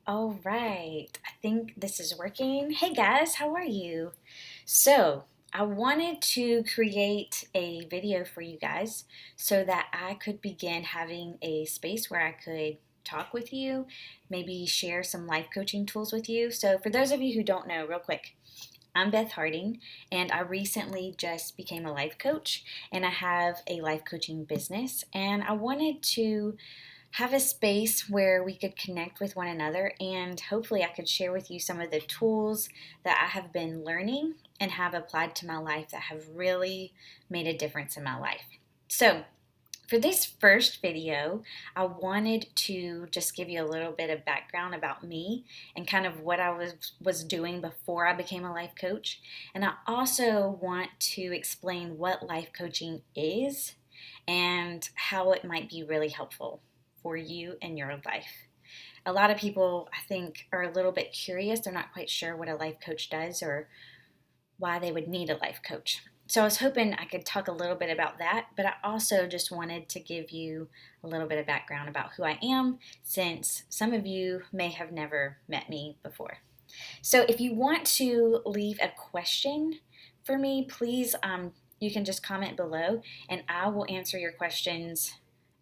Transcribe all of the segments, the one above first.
All right, I think this is working. Hey guys, how are you? So, I wanted to create a video for you guys so that I could begin having a space where I could talk with you, maybe share some life coaching tools with you. So, for those of you who don't know, real quick, I'm Beth Harding, and I recently just became a life coach, and I have a life coaching business, and I wanted to have a space where we could connect with one another, and hopefully I could share with you some of the tools that I have been learning and have applied to my life that have really made a difference in my life. So, for this first video, I wanted to just give you a little bit of background about me and kind of what I was doing before I became a life coach. And I also want to explain what life coaching is and how it might be really helpful for you in your life. A lot of people, I think, are a little bit curious. They're not quite sure what a life coach does or why they would need a life coach. So I was hoping I could talk a little bit about that, but I also just wanted to give you a little bit of background about who I am, since some of you may have never met me before. So if you want to leave a question for me, please, you can just comment below and I will answer your questions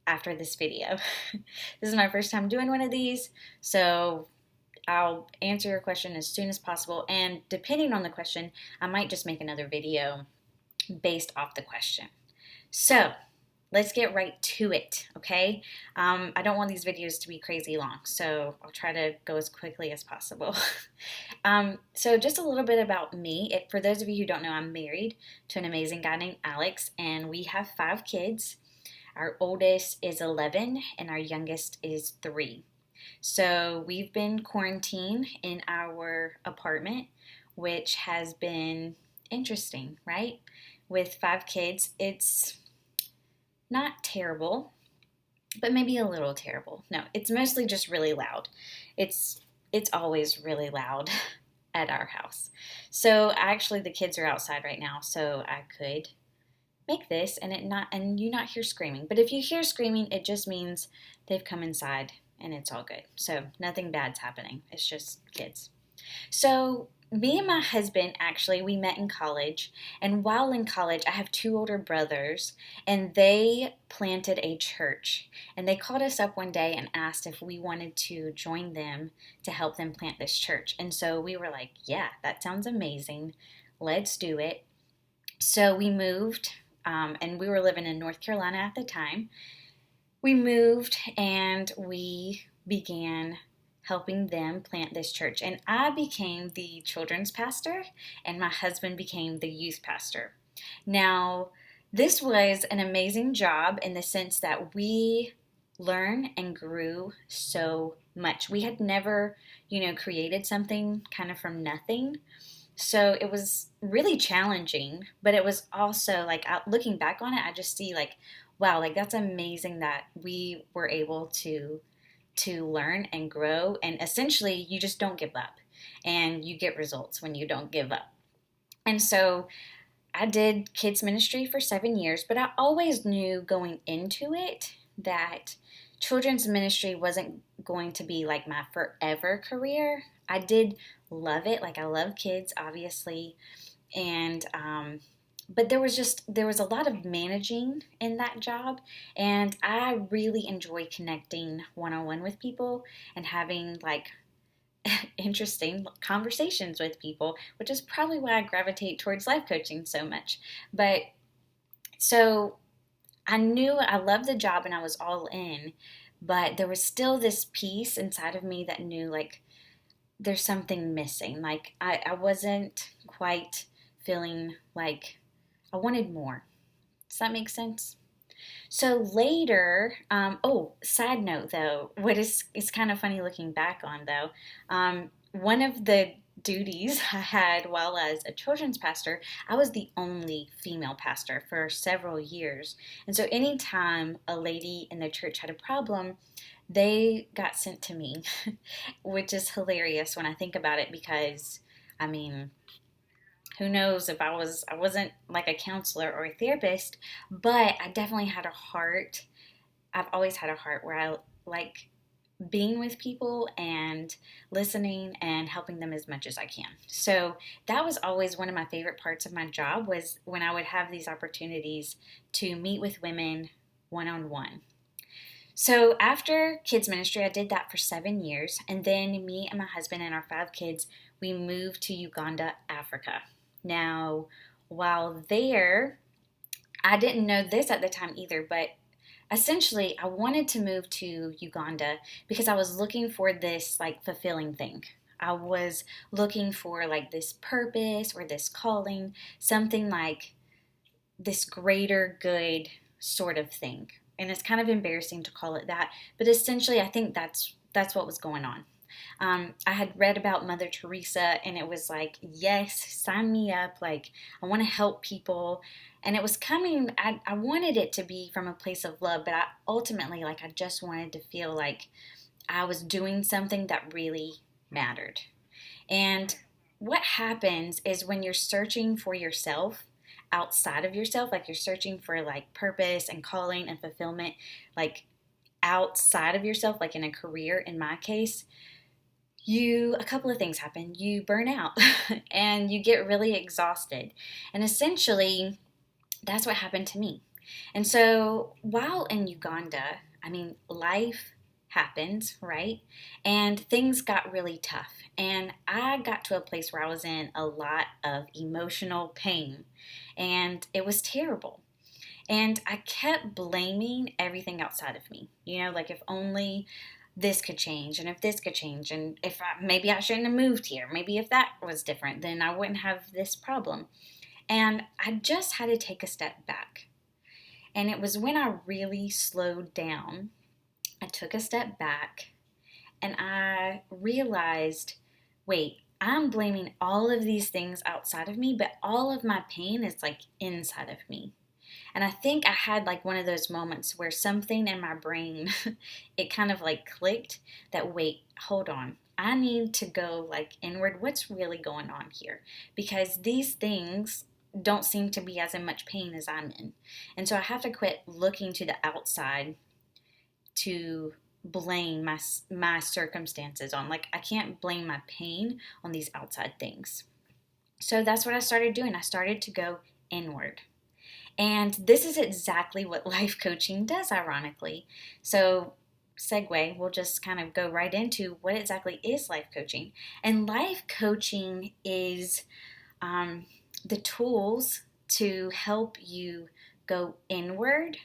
after this video. This is my first time doing one of these, so I'll answer your question as soon as possible, and depending on the question, I might just make another video based off the question. So let's get right to it, okay? I don't want these videos to be crazy long, so I'll try to go as quickly as possible. So just a little bit about me. For those of you who don't know, I'm married to an amazing guy named Alex, and we have 5 kids. Our oldest is 11, and our youngest is 3. So we've been quarantined in our apartment, which has been interesting, right? With 5 kids, it's not terrible, but maybe a little terrible. No, it's mostly just really loud. It's it's always really loud at our house. So actually the kids are outside right now, so I could make this and you not hear screaming. But if you hear screaming, it just means they've come inside and it's all good. So nothing bad's happening. It's just kids. So me and my husband, actually, we met in college, and while in college I have 2 older brothers, and they planted a church, and they called us up one day and asked if we wanted to join them to help them plant this church. And so we were like, yeah, that sounds amazing, let's do it. So we moved, and we were living in North Carolina at the time. We moved and we began helping them plant this church. And I became the children's pastor, and my husband became the youth pastor. Now, this was an amazing job in the sense that we learned and grew so much. We had never, created something kind of from nothing. So it was really challenging, but it was also like looking back on it, I just see like, wow, like that's amazing that we were able to learn and grow, and essentially you just don't give up and you get results when you don't give up. And so I did kids ministry for 7 years, but I always knew going into it that children's ministry wasn't going to be like my forever career. I did love it. Like I love kids, obviously. And, but there was a lot of managing in that job, and I really enjoy connecting one on one with people and having like interesting conversations with people, which is probably why I gravitate towards life coaching so much. But so I knew I loved the job and I was all in, but there was still this piece inside of me that knew like there's something missing. Like I wasn't quite feeling like I wanted more. Does that make sense? So later, side note though, what is it's kind of funny looking back on though. One of the duties I had while as a children's pastor, I was the only female pastor for several years. And so anytime a lady in the church had a problem, they got sent to me, which is hilarious when I think about it because I mean, who knows if I wasn't like a counselor or a therapist, but I definitely had a heart. I've always had a heart where I like being with people and listening and helping them as much as I can. So that was always one of my favorite parts of my job, was when I would have these opportunities to meet with women one on one. So after kids ministry, I did that for 7 years, and then me and my husband and our 5 kids, we moved to Uganda, Africa. Now, while there, I didn't know this at the time either, but essentially I wanted to move to Uganda because I was looking for this like fulfilling thing. I was looking for like this purpose or this calling, something like this greater good sort of thing. And it's kind of embarrassing to call it that, but essentially I think that's what was going on. I had read about Mother Teresa, and it was like, yes, sign me up. Like, I want to help people. And it was coming, I wanted it to be from a place of love, but I ultimately, like, I just wanted to feel like I was doing something that really mattered. And what happens is when you're searching for yourself outside of yourself, like you're searching for like purpose and calling and fulfillment, like outside of yourself, like in a career, in my case, a couple of things happen. You burn out and you get really exhausted. And essentially, that's what happened to me. And so while in Uganda, I mean, life happens, right? And things got really tough. And I got to a place where I was in a lot of emotional pain. And it was terrible. And I kept blaming everything outside of me. Like if only this could change, and if this could change, and if maybe I shouldn't have moved here. Maybe if that was different, then I wouldn't have this problem. And I just had to take a step back. And it was when I really slowed down, I took a step back, and I realized, wait, I'm blaming all of these things outside of me, but all of my pain is like inside of me. And I think I had like one of those moments where something in my brain, it kind of like clicked that, wait, hold on. I need to go like inward. What's really going on here? Because these things don't seem to be as in much pain as I'm in. And so I have to quit looking to the outside to blame my circumstances on. Like, I can't blame my pain on these outside things. So that's what I started doing. I started to go inward. And this is exactly what life coaching does, ironically. So, segue, we'll just kind of go right into what exactly is life coaching. And life coaching is the tools to help you go inward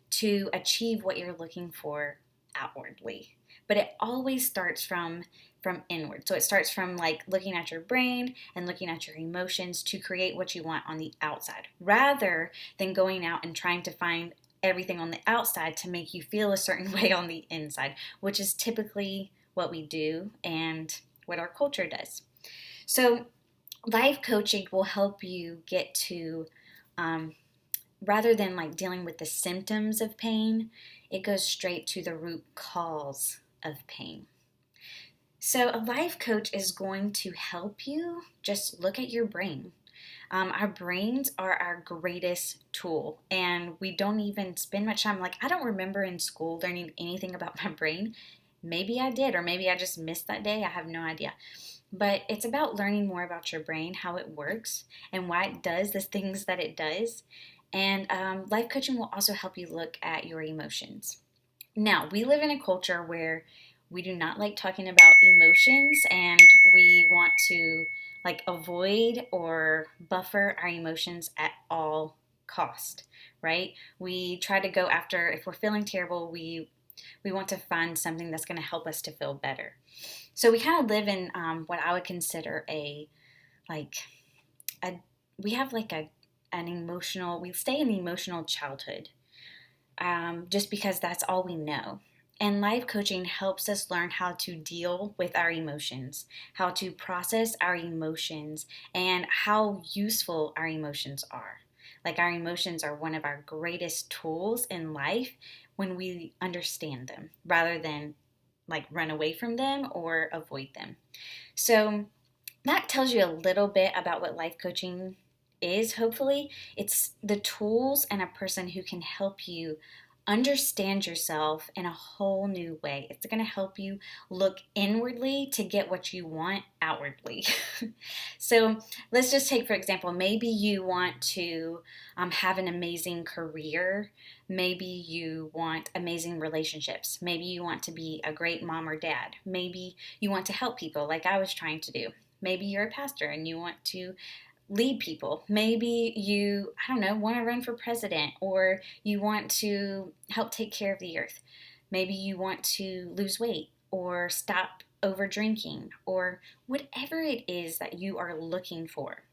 to achieve what you're looking for outwardly. But it always starts from inward. So it starts from like looking at your brain and looking at your emotions to create what you want on the outside, rather than going out and trying to find everything on the outside to make you feel a certain way on the inside, which is typically what we do and what our culture does. So life coaching will help you get to rather than like dealing with the symptoms of pain, it goes straight to the root cause of pain. So, a life coach is going to help you just look at your brain. Our brains are our greatest tool, and we don't even spend much time. Like, I don't remember in school learning anything about my brain. Maybe I did, or maybe I just missed that day. I have no idea. But it's about learning more about your brain, how it works, and why it does the things that it does. And life coaching will also help you look at your emotions. Now, we live in a culture where we do not like talking about emotions, and we want to like avoid or buffer our emotions at all cost, right? We try to go after, if we're feeling terrible, we want to find something that's going to help us to feel better. So we kind of live in what I would consider like a we have like an emotional, we stay in the emotional childhood, just because that's all we know. And life coaching helps us learn how to deal with our emotions, how to process our emotions, and how useful our emotions are. Like, our emotions are one of our greatest tools in life when we understand them, rather than like run away from them or avoid them. So that tells you a little bit about what life coaching is, hopefully. It's the tools and a person who can help you understand yourself in a whole new way. It's going to help you look inwardly to get what you want outwardly. So let's just take, for example, maybe you want to have an amazing career. Maybe you want amazing relationships. Maybe you want to be a great mom or dad. Maybe you want to help people like I was trying to do. Maybe you're a pastor and you want to lead people. Maybe you, I don't know, want to run for president, or you want to help take care of the earth. Maybe you want to lose weight or stop over drinking, or whatever it is that you are looking for.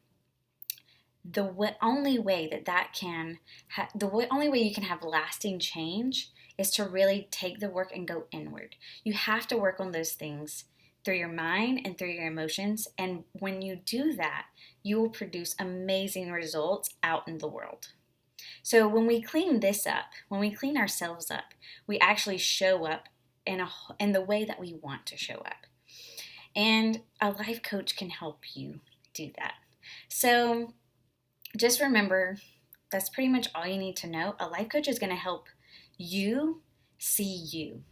Only way only way you can have lasting change is to really take the work and go inward. You have to work on those things through your mind and through your emotions. And when you do that, you will produce amazing results out in the world. So when we clean this up, when we clean ourselves up, we actually show up in the way that we want to show up. And a life coach can help you do that. So just remember, that's pretty much all you need to know. A life coach is going to help you see you,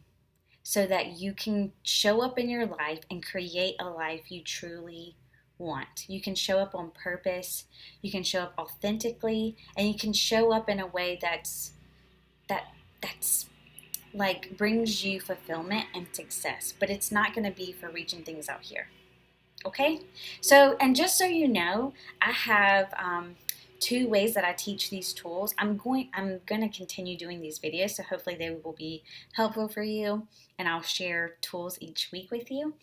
so that you can show up in your life and create a life you truly want. You can show up on purpose, you can show up authentically, and you can show up in a way that's like brings you fulfillment and success, but it's not going to be for reaching things out here. Okay? So, and just so you know, I have 2 ways that I teach these tools. I'm going to continue doing these videos, so hopefully they will be helpful for you, and I'll share tools each week with you.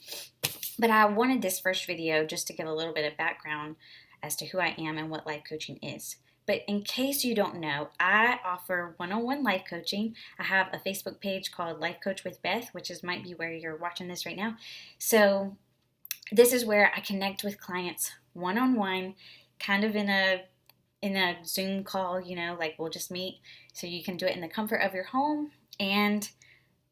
But I wanted this first video just to give a little bit of background as to who I am and what life coaching is. But in case you don't know, I offer one-on-one life coaching. I have a Facebook page called Life Coach with Beth, which might be where you're watching this right now. So this is where I connect with clients one-on-one, kind of in a Zoom call, like we'll just meet. So you can do it in the comfort of your home, and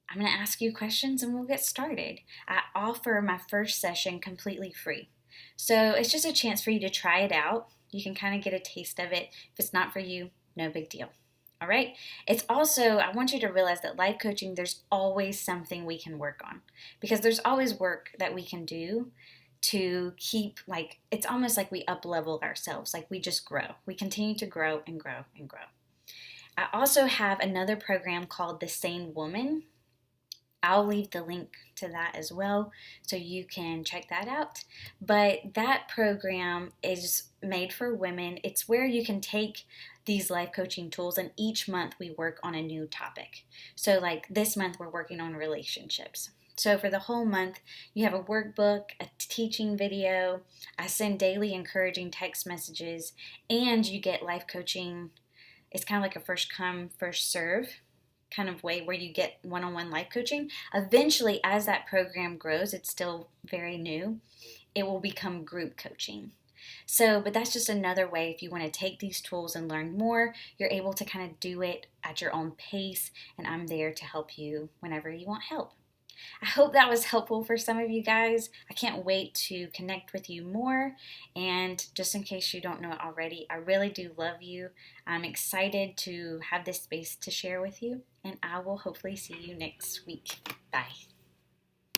I'm going to ask you questions and we'll get started. I offer my first session completely free. So it's just a chance for you to try it out. You can kind of get a taste of it. If it's not for you, no big deal. All right? It's also, I want you to realize that life coaching, there's always something we can work on, because there's always work that we can do to keep, like, it's almost like we up-level ourselves, like we just grow. We continue to grow and grow and grow. I also have another program called The Sane Woman. I'll leave the link to that as well, so you can check that out. But that program is made for women. It's where you can take these life coaching tools, and each month we work on a new topic. So like this month we're working on relationships. So for the whole month, you have a workbook, a teaching video, I send daily encouraging text messages, and you get life coaching. It's kind of like a first come, first serve kind of way where you get one-on-one life coaching. Eventually, as that program grows, it's still very new, it will become group coaching. So, but that's just another way. If you want to take these tools and learn more, you're able to kind of do it at your own pace, and I'm there to help you whenever you want help. I hope that was helpful for some of you guys. I can't wait to connect with you more. And just in case you don't know it already, I really do love you. I'm excited to have this space to share with you, and I will hopefully see you next week. Bye.